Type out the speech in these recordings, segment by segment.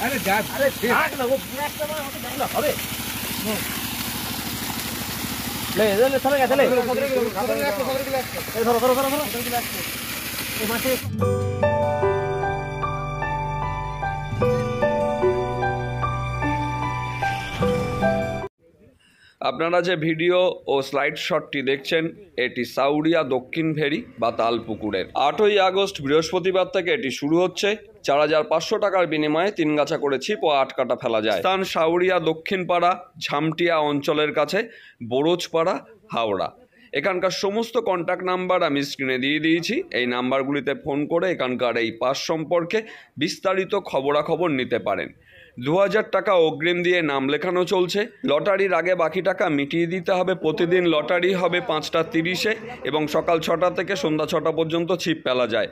আরে যা আরে থাক না, ও পুরো একটা মাছ হবে লে লে সরে গেছে লে এই ধরো ধরো ধরো ধরো এই মাছে। আপনারা যে ভিডিও ও স্লাইড শটটি দেখছেন এটি সাউরিয়া দক্ষিণ ভেরি বা তালপুকুরের 8ই আগস্ট বৃহস্পতিবার থেকে এটি শুরু হচ্ছে। 4500 টাকার বিনিময়ে 3 গাছা করে ছিপ ও 8 কাটা ফেলা যায়। স্থান সাউরিয়া দক্ষিণ পাড়া ঝামটিয়া অঞ্চলের কাছে বরোজপাড়া, হাওড়া। এখানকার সমস্ত কন্ট্যাক্ট নাম্বার আমি স্ক্রিনে দিয়ে দিয়েছি। এই নাম্বারগুলিতে ফোন করে এখানকার এই পাস সম্পর্কে বিস্তারিত খবরাখবর নিতে পারেন। 2000 টাকা অগ্রিম দিয়ে নাম লেখানো চলছে। লটারির আগে বাকি টাকা মিটিয়ে দিতে হবে। প্রতিদিন লটারি হবে 5টা 30-এ এবং সকাল 6টা থেকে সন্ধ্যা 6টা পর্যন্ত ছিপ ফেলা যায়।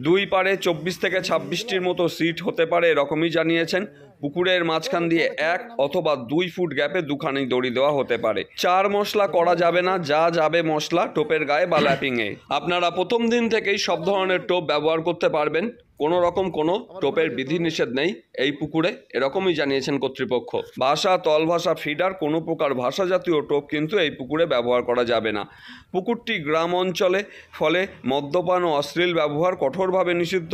দুই পারে 24 থেকে 26টির মতো সিট হতে পারে এরকমই জানিয়েছেন। পুকুরের মাঝখান দিয়ে 1 অথবা 2 ফুট গ্যাপে দুখানি দড়ি দেওয়া হতে পারে। 4 মশলা করা যাবে না, যা যাবে মশলা টোপের গায়ে বা ল্যাপিংয়ে। আপনারা প্রথম দিন থেকেই সব ধরনের টোপ ব্যবহার করতে পারবেন। কোনো রকম কোনো টোপের বিধিনিষেধ নেই এই পুকুরে, এরকমই জানিয়েছেন কর্তৃপক্ষ। ভাষা, তল ভাষা, ফিডার কোনো প্রকার ভাষা জাতীয় টোপ কিন্তু এই পুকুরে ব্যবহার করা যাবে না। পুকুরটি গ্রাম অঞ্চলে, ফলে মদ্যপান ও অশ্লীল ব্যবহার কঠোরভাবে নিষিদ্ধ।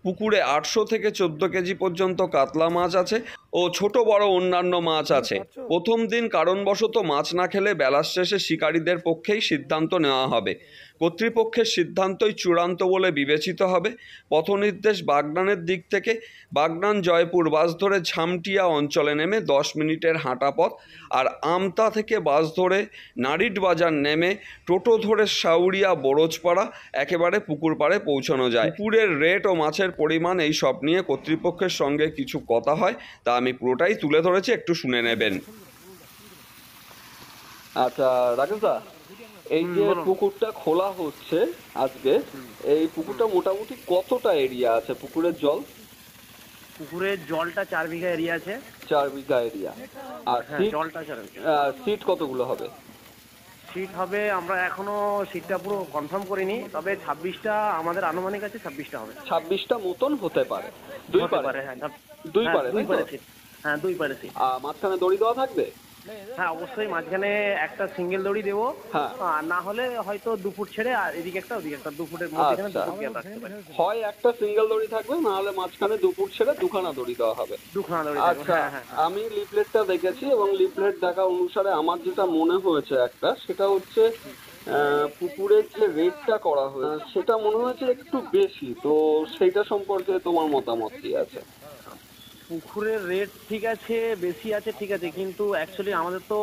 পুকুরে 800 থেকে 14 কেজি পর্যন্ত কাতলা মাছ আছে ও ছোট বড় অন্যান্য মাছ আছে। প্রথম দিন কারণবশত মাছ না খেলে বেলার শেষে শিকারীদের পক্ষেই সিদ্ধান্ত নেওয়া হবে। কর্তৃপক্ষের সিদ্ধান্তই চূড়ান্ত বলে বিবেচিত হবে। পথনির্দেশ বাগনানের দিক থেকে বাগনান জয়পুর বাস ধরে ঝামটিয়া অঞ্চলে নেমে 10 মিনিটের হাঁটা পথ, আর আমতা থেকে বাস ধরে নারিট বাজার নেমে টোটো ধরে সাউরিয়া বরোজপাড়া একেবারে পুকুর পাড়ে পৌঁছানো যায়। পুকুরের রেট ও মাছের পরিমাণ এই সব নিয়ে কর্তৃপক্ষের সঙ্গে কিছু কথা হয়, তা আমি পুরোটাই তুলে ধরেছি, একটু শুনে নেবেন। আচ্ছা রাকেশ দা, এই যে পুকুরটা খোলা হচ্ছে আজকে, এই পুকুরটা মোটামুটি কতটা এরিয়া আছে? পুকুরের জলটা 4 বিঘা এরিয়া আছে। 4 বিঘা এরিয়া। আর জলটা 4 বিঘা। সিট কতগুলো হবে? সিট হবে, আমরা এখনো সিটটা পুরো কনফার্ম করিনি, তবে 26টা আমাদের আনুমানিক আছে, 26টা হবে। 26টা মতন হতে পারে। দুই পারে? হ্যাঁ, দুই পারে সিট। হ্যাঁ, দুই পারে সিট। মাঝখানে দড়ি দেওয়া থাকবে? হ্যাঁ, অবশ্যই মাঝখানে একটা সিঙ্গেল দড়ি দেবো। আর না হলে হয়তো 2 ফুট ছেড়ে আর এদিকে একটা ওদিকে একটা 2 ফুটের মধ্যে হয় একটা সিঙ্গেল দড়ি থাকবে, না হলে মাঝখানে 2 ফুট ছেড়ে দুখানা দড়ি দেওয়া হবে। আচ্ছা, আমি লিফলেটটা দেখেছি এবং লিফলেট দেখা অনুসারে আমার যেটা মনে হয়েছে একটা, সেটা হচ্ছে পুকুরের যে রেটটা করা হয়েছে সেটা মনে হয়েছে একটু বেশি। তো সেইটা সম্পর্কে তোমার মতামত কি আছে? পুকুরের রেট ঠিক আছে, বেশি আছে ঠিক আছে, কিন্তু অ্যাকচুয়ালি আমাদের তো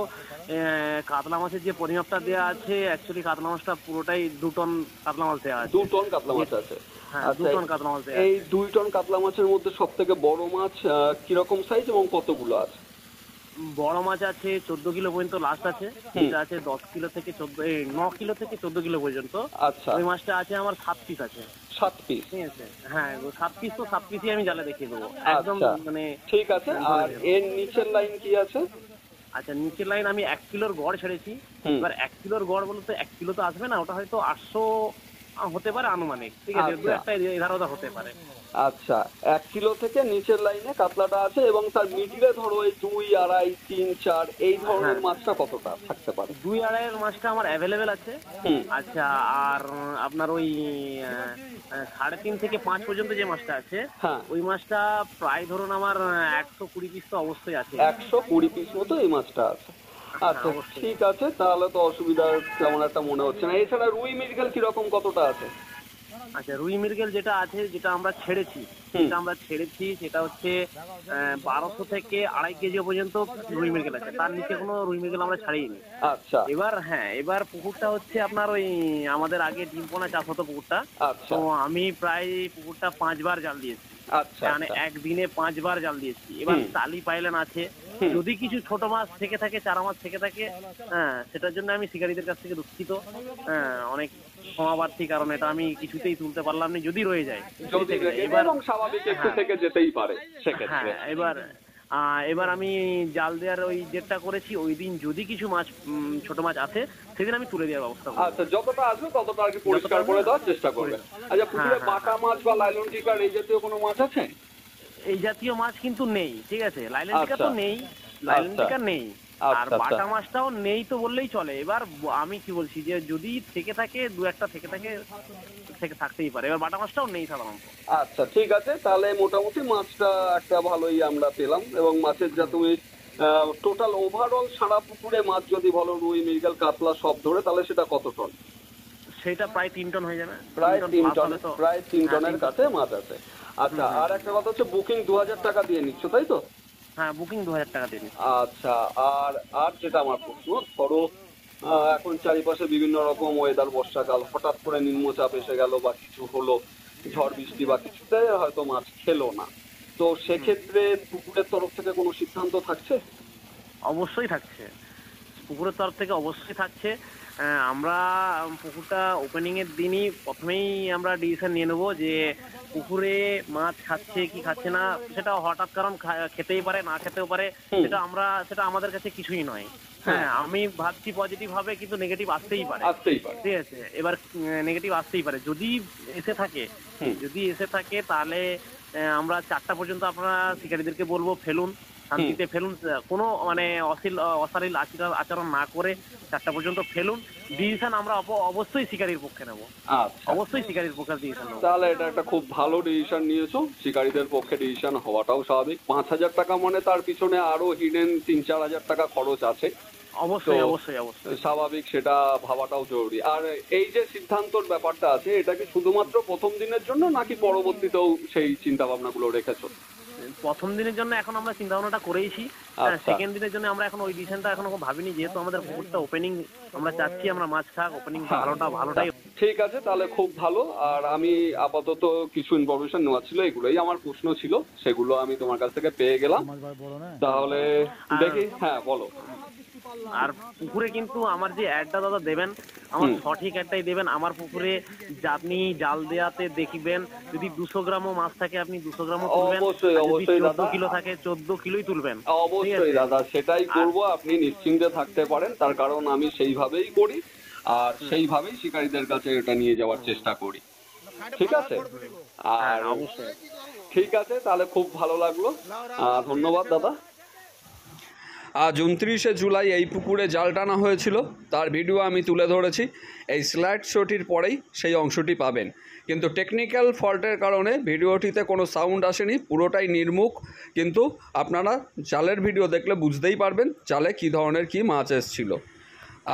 কাতলা মাছের যে পরিমাপটা দেওয়া আছে, অ্যাকচুয়ালি কাতলা মাছটা পুরোটাই 2 টন কাতলা মাছ দেওয়া আছে। 2 টন কাতলা মাছ আছে? হ্যাঁ, 2 টন কাতলা মাছ দেওয়া আছে। এই 2 টন কাতলা মাছের মধ্যে সব থেকে বড় মাছ কিরকম সাইজ এবং কতগুলো আছে? বড় মাছ আছে 14 কিলো পর্যন্ত লাস্ট আছে, এটা আছে 10 কিলো থেকে 9 কিলো থেকে 14 কিলো পর্যন্ত। আচ্ছা, ওই মাছটা আছে আমার 7 পিস আছে। 7 পিস? ঠিক আছে, হ্যাঁ 7 পিস, তো 7 পিসই আমি জালে দেখিয়ে দেবো একদম, মানে ঠিক আছে। আর এর নিচের লাইন কি আছে? আচ্ছা, নিচের লাইন আমি 1 কিলোর গড় ছেড়েছি। এবার 1 কিলোর গড় বলতে 1 কিলো তো আসবে না, ওটা হয়তো 800 হতে পারে আনুমানিক। ঠিক আছে, একটা 11টা হতে পারে। আচ্ছা, 1 কিলো থেকে নিচের লাইনে কাতলাটা আছে এবং তার মিডিলে ধরো এই 2, 2.5, 3, 4 এই ধরনের মাছটা কতটা থাকতে পারে? 2, 2.5 এর মাছটা আমার অ্যাভেলেবেল আছে। আচ্ছা, আর আপনার ওই 3.5 থেকে 5 পর্যন্ত যে মাছটা আছে, ওই মাছটা প্রায় ধরুন আমার 120 পিস তো অবশ্যই আছে। 120 পিস মতো এই মাছটা আছে। আচ্ছা, ঠিক আছে, তাহলে তো অসুবিধার তেমন একটা মনে হচ্ছে না। এছাড়া রুই মৃগেল কিরকম কতটা আছে? আচ্ছা, রুই মৃগেল যেটা আছে, যেটা আমরা ছেড়েছি সেটা হচ্ছে 1200 থেকে 2.5 কেজি পর্যন্ত রুই মৃগেল আছে। তার নিচে কোনো রুই মৃগেল আমরা ছাড়িনি। আচ্ছা, এবার পুকুরটা হচ্ছে আপনার ওই আমাদের আগে ডিম পোনা চাষ হতো পুকুরটা। তো আমি প্রায় পুকুরটা 5 বার জাল দিয়েছি। আচ্ছা, মানে একদিনে 5 বার জাল দিয়েছি। এবার টালি পাইলেন আছে, যদি কিছু ছোট মাছ থেকে থাকে, চারা মাছ থেকে থাকে, হ্যাঁ, সেটার জন্য আমি শিকারীদের কাছ থেকে দুঃখিত। হ্যাঁ, অনেক সমাবার্থী, কারণ এটা আমি কিছুতেই তুলতে পারলাম না, যদি রয়ে যায়। এবার স্বাভাবিক একটু থেকে যেতেই পারে সেক্ষেত্রে। এবার আমি জাল দেওয়ার ওই ডেটটা করেছি, ওই দিন যদি কিছু মাছ ছোট মাছ আছে সেদিন আমি তুলে দেওয়ার ব্যবস্থা করব। আচ্ছা, যতটা আসবে ততটা আর কি পরিষ্কার করে দেওয়ার চেষ্টা করবেন। আচ্ছা, পুকুরে বাটা মাছ বা লাইলন টিকার এই জাতীয় কোনো মাছ আছে? এই জাতীয় মাছ কিন্তু নেই, ঠিক আছে। লাইলেন টিকা তো আচ্ছা। নেই, লাইলেন আচ্ছা। টিকা নেই, আর আচ্ছা, আচ্ছা। বাটা মাছটাও নেই তো বললেই চলে। এবার আমি কি বলছি যে যদি থেকে থাকে, দু একটা থেকে থাকতেই পারে। এবার বাটা মাছটাও নেই সাধারণত। আচ্ছা, ঠিক আছে, তাহলে মোটামুটি মাছটা একটা ভালোই আমরা পেলাম। এবং মাছের যা তুমি টোটাল ওভারঅল সারা পুকুরে মাছ যদি বলো, রুই, মৃগেল, কাতলা সব ধরে, তাহলে সেটা কত টন? সেটা প্রায় 3 টন হয়ে যাবে। প্রায় 3 plus টন, হলে তো। প্রায় 3 হ্যাঁ, টনের 3 টন। কাছে মাছ আছে। আচ্ছা, আর একটা কথা হচ্ছে বুকিং 2000 টাকা দিয়ে নিচ্ছ, তাই তো? হ্যাঁ, বুকিং 2000 টাকা দিয়ে নিচ্ছি। আচ্ছা, আর আর যেটা আমার প্রশ্ন, ধরো এখন চারিপাশে বিভিন্ন রকম ওয়েদার, বর্ষাকাল, হঠাৎ করে নিম্নচাপ এসে গেল বা কিছু হলো, ঝড় বৃষ্টি বা কিছুতে হয়তো মাছ খেলো না, তো সেক্ষেত্রে পুকুরের তরফ থেকে কোনো সিদ্ধান্ত থাকছে? অবশ্যই থাকছে, পুকুরের তরফ থেকে অবশ্যই থাকছে। আমরা পুকুরটা ওপেনিং এর দিনই প্রথমেই আমরা ডিসিশন নিয়ে নেবো যে পুকুরে মাছ খাচ্ছে কি খাচ্ছে না, সেটা হঠাৎ কারণ খেতেই পারে, না খেতেও পারে। সেটা আমাদের কাছে কিছুই নয়। হ্যাঁ, আমি ভাবছি পজিটিভ হবে, কিন্তু নেগেটিভ আসতেই পারে। ঠিক আছে, এবার নেগেটিভ আসতেই পারে। যদি এসে থাকে তাহলে আমরা 4টা পর্যন্ত আপনারা শিকারীদেরকে বলবো ফেলুন, শান্তিতে ফেলুন, কোনো মানে অশালীল আচরণ না করে 4টা পর্যন্ত ফেলুন। ডিসিশন আমরা অবশ্যই শিকারীর পক্ষে নেব। আচ্ছা, অবশ্যই শিকারীর পক্ষে ডিসিশন নেব। তাহলে এটা একটা খুব ভালো ডিসিশন নিয়েছো। শিকারীদের পক্ষে ডিসিশন হওয়াটাও স্বাভাবিক। 5000 টাকা মানে তার পিছনে আরো হিডেন 3-4 হাজার টাকা খরচ আছে। অবশ্যই তো অবশ্যই অবশ্যই স্বাভাবিক, সেটা ভাবাটাও জরুরি। আর এই যে সিদ্ধান্তর ব্যাপারটা আছে, এটা কি শুধুমাত্র প্রথম দিনের জন্য, নাকি পরবর্তীতেও সেই চিন্তা ভাবনাগুলো রেখেছো? প্রথম দিনের জন্য এখন আমরা চিন্তা ভাবনাটা করেইছি। আচ্ছা। সেকেন্ড দিনের জন্য আমরা এখন ওই ডিসিশনটা এখনো ভাবিনি, যেহেতু আমাদের পুকুরটা ওপেনিং, আমরা চাচ্ছি আমরা মাছ খাক, ওপেনিং ভালোটাই। ঠিক আছে, তাহলে খুব ভালো। আর আমি আপাতত কিছু ইনফরমেশন নেওয়া ছিল, এগুলোই আমার প্রশ্ন ছিল, সেগুলো আমি তোমার কাছ থেকে পেয়ে গেলাম। তাহলে দেখি, হ্যাঁ বলো। আর পুকুরে কিন্তু আমার যে অ্যাডটা দাদা দেবেন, আমার সঠিক অ্যাডটাই দেবেন। আমার পুকুরে আপনি জাল দেওয়াতে দেখবেন, যদি 200 গ্রামও মাছ থাকে আপনি 200 গ্রামও তুলবেন। অবশ্যই, আর যদি অবশ্যই 14 দাদা। কিলো থাকে 14 কিলোই তুলবেন। অবশ্যই দাদা, সেটাই করব। আপনি নিশ্চিন্তে থাকতে পারেন, তার কারণ আমি সেইভাবেই করি আর সেইভাবেই শিকারীদের কাছে এটা নিয়ে যাওয়ার চেষ্টা করি। ঠিক আছে? আর অবশ্যই। ঠিক আছে, তাহলে খুব ভালো লাগলো। ধন্যবাদ দাদা। আজ 29শে জুলাই এই পুকুরে জাল টানা হয়েছিল, তার ভিডিও আমি তুলে ধরেছি। এই স্লাইড শোটির পরেই সেই অংশটি পাবেন, কিন্তু টেকনিক্যাল ফল্টের কারণে ভিডিওটিতে কোনো সাউন্ড আসেনি, পুরোটাই নির্মুখ। কিন্তু আপনারা জালের ভিডিও দেখলে বুঝতেই পারবেন জালে কী ধরনের কী মাছ এসেছিল।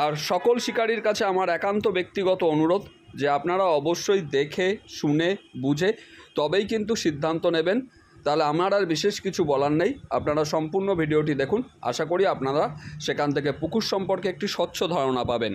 আর সকল শিকারীর কাছে আমার একান্ত ব্যক্তিগত অনুরোধ যে আপনারা অবশ্যই দেখে শুনে বুঝে তবেই কিন্তু সিদ্ধান্ত নেবেন। তাহলে আমার আর বিশেষ কিছু বলার নেই, আপনারা সম্পূর্ণ ভিডিওটি দেখুন। আশা করি আপনারা সেখান থেকে পুকুর সম্পর্কে একটি স্বচ্ছ ধারণা পাবেন।